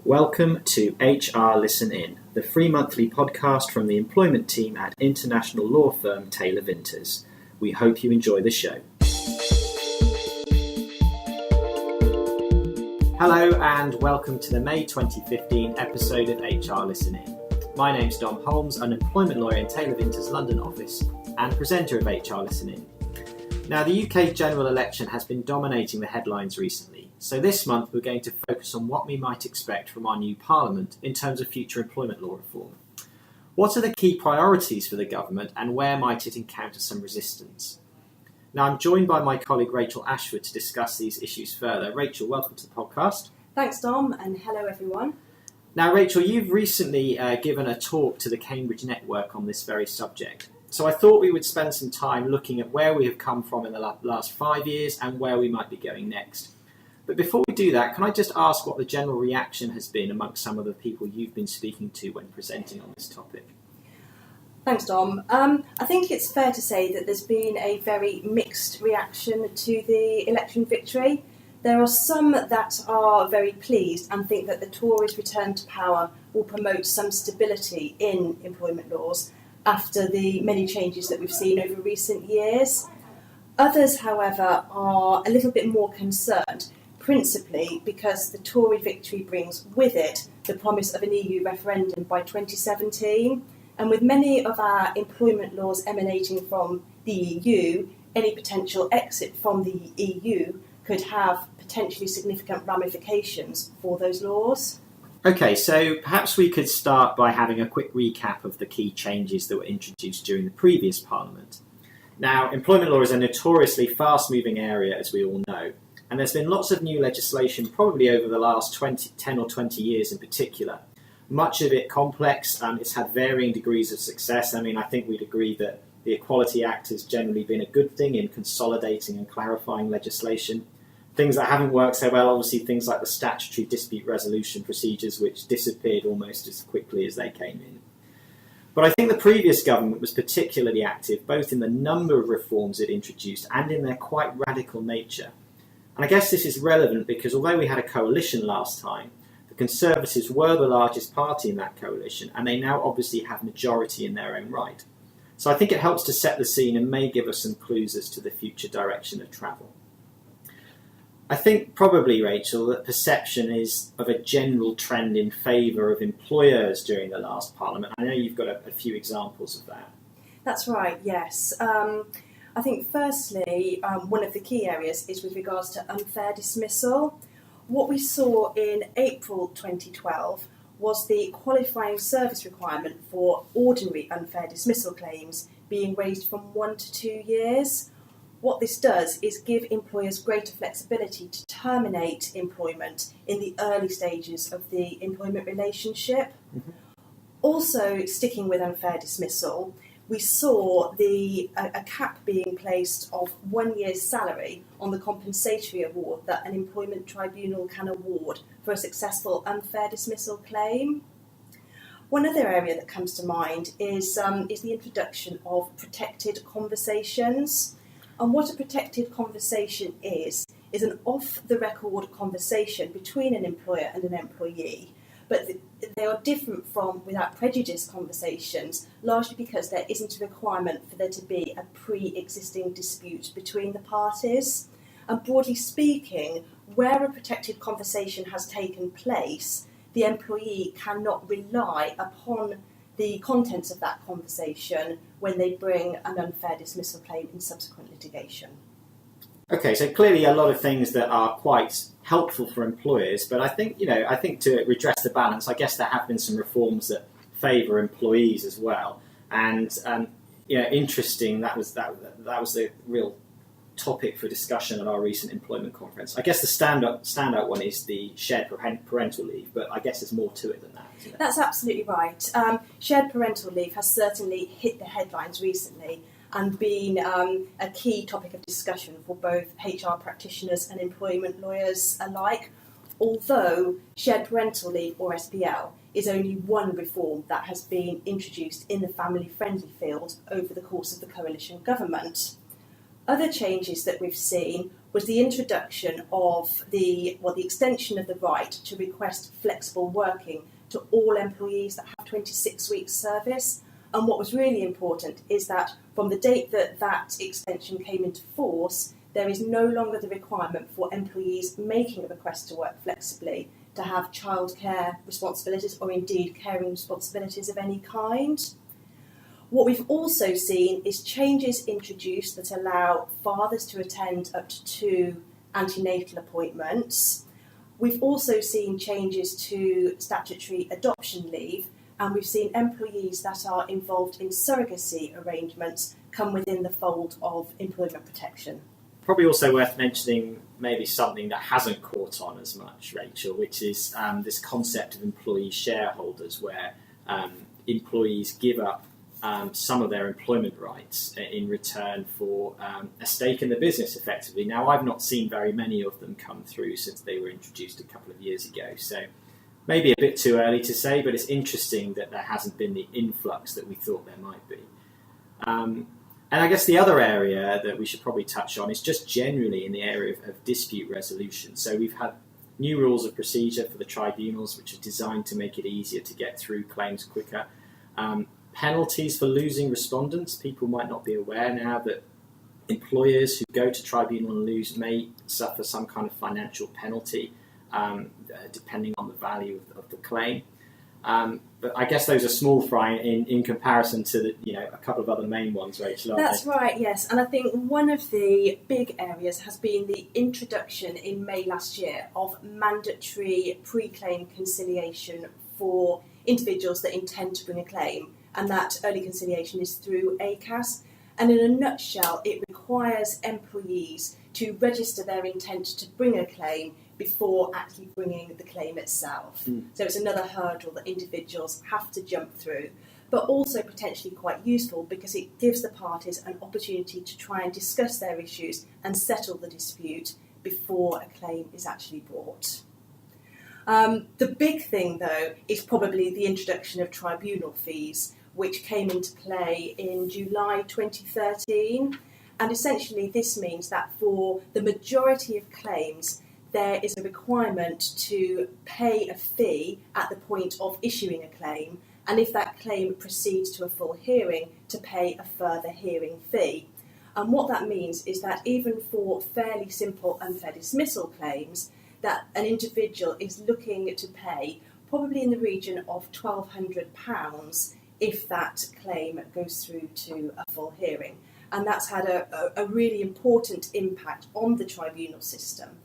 Welcome to HR ListenIn, the free monthly podcast from the employment team at international law firm Taylor Vinters. We hope you enjoy the show. Hello and welcome to the May 2015 episode of HR ListenIn. My name's Dom Holmes, an employment lawyer in Taylor Vinters' London office and presenter of HR ListenIn. Now, the UK general election has been dominating the headlines recently, so this month we're going to focus on what we might expect from our new Parliament in terms of future employment law reform. What are the key priorities for the government and where might it encounter some resistance? Now, I'm joined by my colleague Rachel Ashworth to discuss these issues further. Rachel, welcome to the podcast. Thanks, Dom, and hello everyone. Now, Rachel, you've recently given a talk to the Cambridge Network on this very subject. So I thought we would spend some time looking at where we have come from in the last 5 years and where we might be going next. But before we do that, can I just ask what the general reaction has been amongst some of the people you've been speaking to when presenting on this topic? Thanks, Dom. I think it's fair to say that there's been a very mixed reaction to the election victory. There are some that are very pleased and think that the Tories' return to power will promote some stability in employment laws after the many changes that we've seen over recent years. Others, however, are a little bit more concerned, principally because the Tory victory brings with it the promise of an EU referendum by 2017. And with many of our employment laws emanating from the EU, any potential exit from the EU could have potentially significant ramifications for those laws. Okay, so perhaps we could start by having a quick recap of the key changes that were introduced during the previous Parliament. Now, employment law is a notoriously fast-moving area, as we all know, and there's been lots of new legislation probably over the last 10 or 20 years in particular. Much of it complex, it's had varying degrees of success. I mean, I think we'd agree that the Equality Act has generally been a good thing in consolidating and clarifying legislation. Things that haven't worked so well, obviously things like the statutory dispute resolution procedures, which disappeared almost as quickly as they came in. But I think the previous government was particularly active, both in the number of reforms it introduced and in their quite radical nature. And I guess this is relevant because although we had a coalition last time, the Conservatives were the largest party in that coalition, and they now obviously have majority in their own right. So I think it helps to set the scene and may give us some clues as to the future direction of travel. I think probably, Rachel, that perception is of a general trend in favour of employers during the last Parliament. I know you've got a few examples of that. That's right, yes. I think firstly, one of the key areas is with regards to unfair dismissal. What we saw in April 2012 was the qualifying service requirement for ordinary unfair dismissal claims being raised from 1 to 2 years. What this does is give employers greater flexibility to terminate employment in the early stages of the employment relationship. Mm-hmm. Also, sticking with unfair dismissal, we saw a cap being placed of 1 year's salary on the compensatory award that an employment tribunal can award for a successful unfair dismissal claim. One other area that comes to mind is the introduction of protected conversations. And what a protected conversation is an off-the-record conversation between an employer and an employee. But they are different from without prejudice conversations, largely because there isn't a requirement for there to be a pre-existing dispute between the parties. And broadly speaking, where a protected conversation has taken place, the employee cannot rely upon the contents of that conversation when they bring an unfair dismissal claim in subsequent litigation. Okay, so clearly a lot of things that are quite helpful for employers, but I think to redress the balance, I guess there have been some reforms that favour employees as well. And interesting. That was the real topic for discussion at our recent employment conference. I guess the standout one is the shared parental leave, but I guess there's more to it than that, isn't it? That's absolutely right. Shared parental leave has certainly hit the headlines recently and been a key topic of discussion for both HR practitioners and employment lawyers alike, although shared parental leave, or SPL, is only one reform that has been introduced in the family-friendly field over the course of the coalition government. Other changes that we've seen was the introduction of the extension of the right to request flexible working to all employees that have 26 weeks service. And what was really important is that from the date that that extension came into force, there is no longer the requirement for employees making a request to work flexibly to have childcare responsibilities or indeed caring responsibilities of any kind. What we've also seen is changes introduced that allow fathers to attend up to 2 antenatal appointments. We've also seen changes to statutory adoption leave, and we've seen employees that are involved in surrogacy arrangements come within the fold of employment protection. Probably also worth mentioning maybe something that hasn't caught on as much, Rachel, which is this concept of employee shareholders, where employees give up some of their employment rights in return for a stake in the business, effectively. Now, I've not seen very many of them come through since they were introduced a couple of years ago, so maybe a bit too early to say, but it's interesting that there hasn't been the influx that we thought there might be. And I guess the other area that we should probably touch on is just generally in the area of dispute resolution. So we've had new rules of procedure for the tribunals, which are designed to make it easier to get through claims quicker. Penalties for losing respondents. People might not be aware now that employers who go to tribunal and lose may suffer some kind of financial penalty, depending on the value of the claim. But I guess those are small fry in comparison to a couple of other main ones, Rachel. That's right, yes. And I think one of the big areas has been the introduction in May last year of mandatory pre-claim conciliation for individuals that intend to bring a claim. And that early conciliation is through ACAS. And in a nutshell, it requires employees to register their intent to bring a claim before actually bringing the claim itself. So it's another hurdle that individuals have to jump through, but also potentially quite useful because it gives the parties an opportunity to try and discuss their issues and settle the dispute before a claim is actually brought. The big thing, though, is probably the introduction of tribunal fees, which came into play in July 2013. And essentially this means that for the majority of claims, there is a requirement to pay a fee at the point of issuing a claim, and if that claim proceeds to a full hearing, to pay a further hearing fee. And what that means is that even for fairly simple unfair dismissal claims, that an individual is looking to pay probably in the region of £1,200 if that claim goes through to a full hearing. And that's had a really important impact on the tribunal system.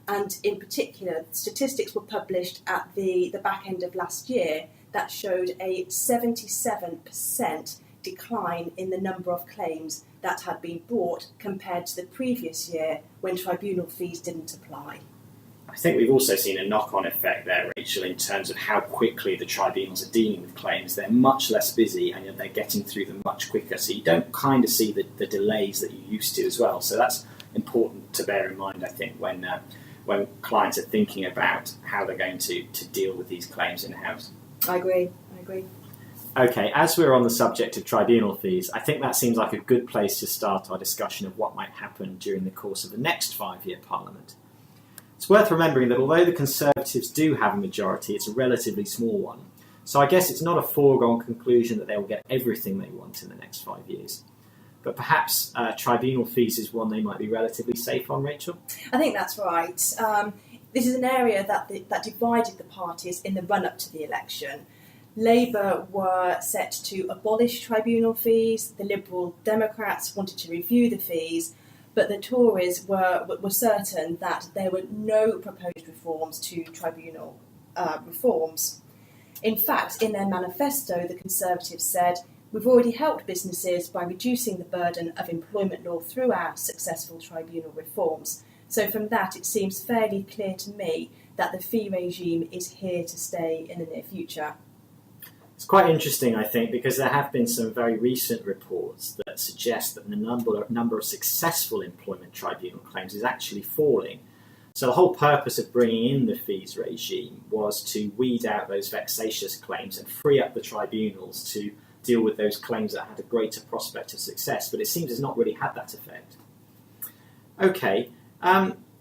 And in particular, statistics were published at the back end of last year that showed a 77% decline in the number of claims that had been brought compared to the previous year when tribunal fees didn't apply. I think we've also seen a knock-on effect there, Rachel, in terms of how quickly the tribunals are dealing with claims. They're much less busy and they're getting through them much quicker. So you don't kind of see the delays that you used to as well. So that's important to bear in mind, I think, when clients are thinking about how they're going to deal with these claims in-house. I agree. Okay, as we're on the subject of tribunal fees, I think that seems like a good place to start our discussion of what might happen during the course of the next 5-year Parliament. It's worth remembering that although the Conservatives do have a majority, it's a relatively small one. So I guess it's not a foregone conclusion that they will get everything they want in the next 5 years. But perhaps tribunal fees is one they might be relatively safe on, Rachel? I think that's right. This is an area that divided the parties in the run-up to the election. Labour were set to abolish tribunal fees, the Liberal Democrats wanted to review the fees, but the Tories were certain that there were no proposed reforms to tribunal reforms. In fact, in their manifesto, the Conservatives said, "We've already helped businesses by reducing the burden of employment law through our successful tribunal reforms." So from that, it seems fairly clear to me that the fee regime is here to stay in the near future. It's quite interesting, I think, because there have been some very recent reports that suggest that the number of successful employment tribunal claims is actually falling. So the whole purpose of bringing in the fees regime was to weed out those vexatious claims and free up the tribunals to deal with those claims that had a greater prospect of success. But it seems it's not really had that effect. Okay,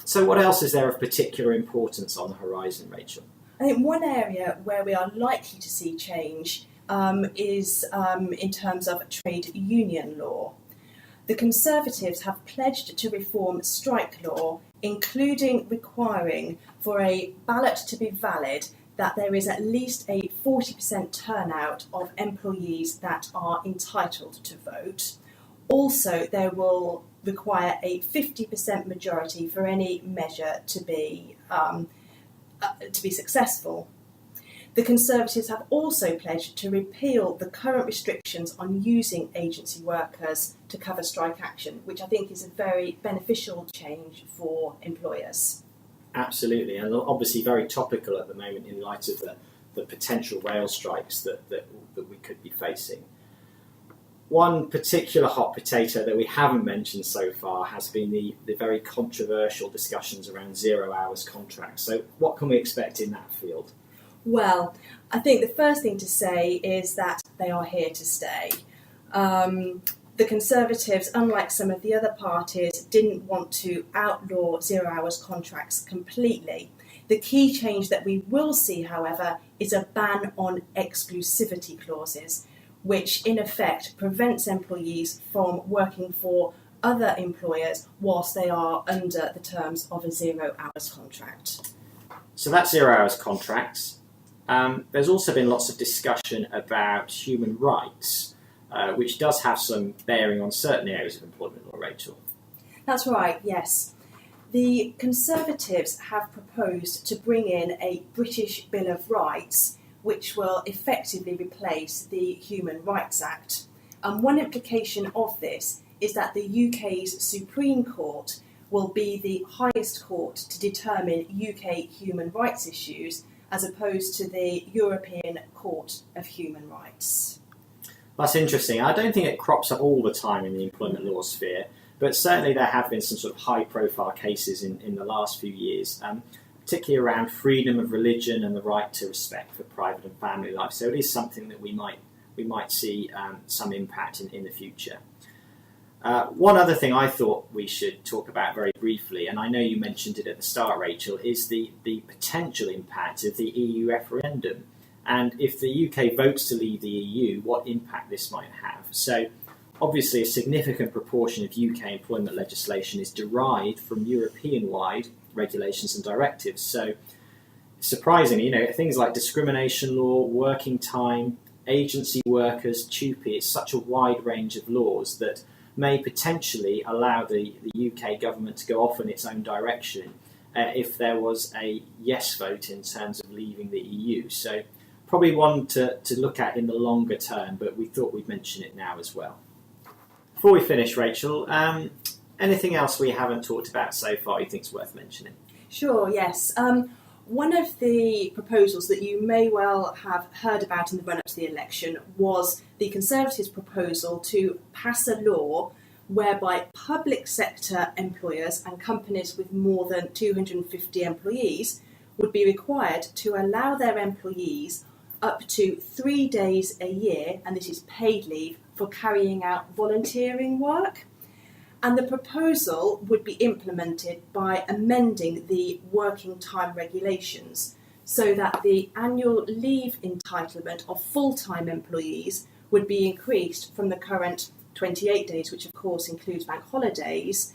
So what else is there of particular importance on the horizon, Rachel? I think one area where we are likely to see change is in terms of trade union law. The Conservatives have pledged to reform strike law, including requiring for a ballot to be valid that there is at least a 40% turnout of employees that are entitled to vote. Also, they will require a 50% majority for any measure to be successful. The Conservatives have also pledged to repeal the current restrictions on using agency workers to cover strike action, which I think is a very beneficial change for employers. Absolutely, and obviously very topical at the moment in light of the potential rail strikes that we could be facing. One particular hot potato that we haven't mentioned so far has been the very controversial discussions around 0 hours contracts. So what can we expect in that field? Well, I think the first thing to say is that they are here to stay. The Conservatives, unlike some of the other parties, didn't want to outlaw 0 hours contracts completely. The key change that we will see, however, is a ban on exclusivity clauses, which in effect prevents employees from working for other employers whilst they are under the terms of a 0 hours contract. So that's 0 hours contracts. There's also been lots of discussion about human rights, which does have some bearing on certain areas of employment law, Rachel. That's right, yes. The Conservatives have proposed to bring in a British Bill of Rights, which will effectively replace the Human Rights Act. And one implication of this is that the UK's Supreme Court will be the highest court to determine UK human rights issues, as opposed to the European Court of Human Rights. That's interesting. I don't think it crops up all the time in the employment law sphere, but certainly there have been some sort of high-profile cases in the last few years, particularly around freedom of religion and the right to respect for private and family life. So it is something that we might see some impact in the future. One other thing I thought we should talk about very briefly, and I know you mentioned it at the start, Rachel, is the potential impact of the EU referendum. And if the UK votes to leave the EU, what impact this might have. So obviously a significant proportion of UK employment legislation is derived from European-wide regulations and directives. So surprisingly, things like discrimination law, working time, agency workers, TUPE, it's such a wide range of laws that may potentially allow the UK government to go off in its own direction if there was a yes vote in terms of leaving the EU. So probably one to look at in the longer term, but we thought we'd mention it now as well. Before we finish, Rachel, anything else we haven't talked about so far you think is worth mentioning? Sure, yes. One of the proposals that you may well have heard about in the run-up to the election was the Conservatives' proposal to pass a law whereby public sector employers and companies with more than 250 employees would be required to allow their employees up to 3 days a year, and this is paid leave, for carrying out volunteering work. And the proposal would be implemented by amending the working time regulations so that the annual leave entitlement of full-time employees would be increased from the current 28 days, which of course includes bank holidays.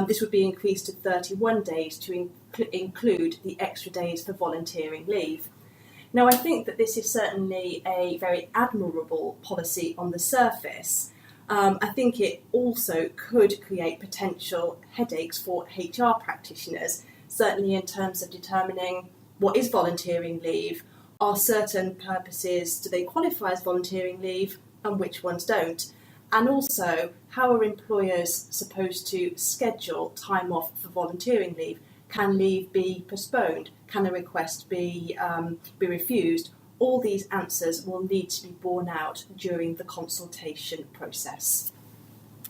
This would be increased to 31 days to include the extra days for volunteering leave. Now, I think that this is certainly a very admirable policy on the surface. I think it also could create potential headaches for HR practitioners, certainly in terms of determining what is volunteering leave, are certain purposes, do they qualify as volunteering leave and which ones don't, and also how are employers supposed to schedule time off for volunteering leave? Can leave be postponed? Can a request be refused? All these answers will need to be borne out during the consultation process.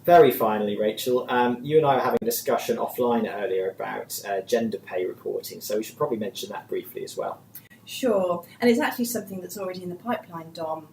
Very finally, Rachel, you and I were having a discussion offline earlier about gender pay reporting, so we should probably mention that briefly as well. Sure, and it's actually something that's already in the pipeline, Dom.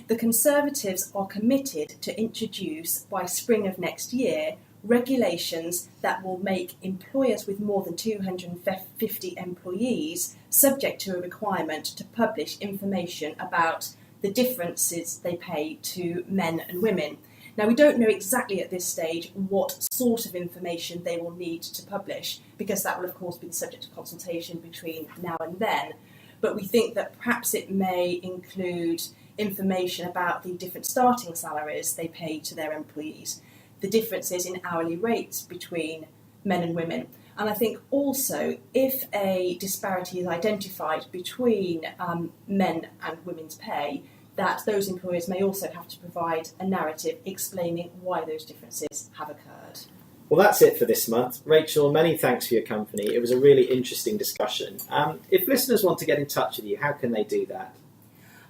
The Conservatives are committed to introduce, by spring of next year, regulations that will make employers with more than 250 employees subject to a requirement to publish information about the differences they pay to men and women. Now, we don't know exactly at this stage what sort of information they will need to publish, because that will, of course, be the subject of consultation between now and then. But we think that perhaps it may include information about the different starting salaries they pay to their employees, the differences in hourly rates between men and women. And I think also, if a disparity is identified between men and women's pay, that those employers may also have to provide a narrative explaining why those differences have occurred. Well, that's it for this month. Rachel, many thanks for your company. It was a really interesting discussion. If listeners want to get in touch with you, how can they do that?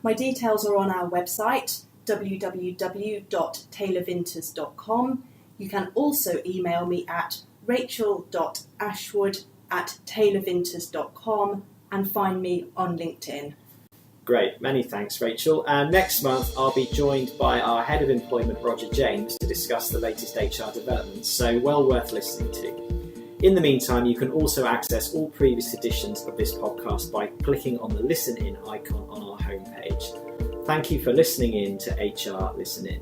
My details are on our website, www.taylorvinters.com. You can also email me at rachel.ashwood@taylorvinters.com and find me on LinkedIn. Great, many thanks, Rachel. And next month, I'll be joined by our Head of Employment, Roger James, to discuss the latest HR developments, so well worth listening to. In the meantime, you can also access all previous editions of this podcast by clicking on the ListenIn icon on our homepage. Thank you for listening in to HR Listen In.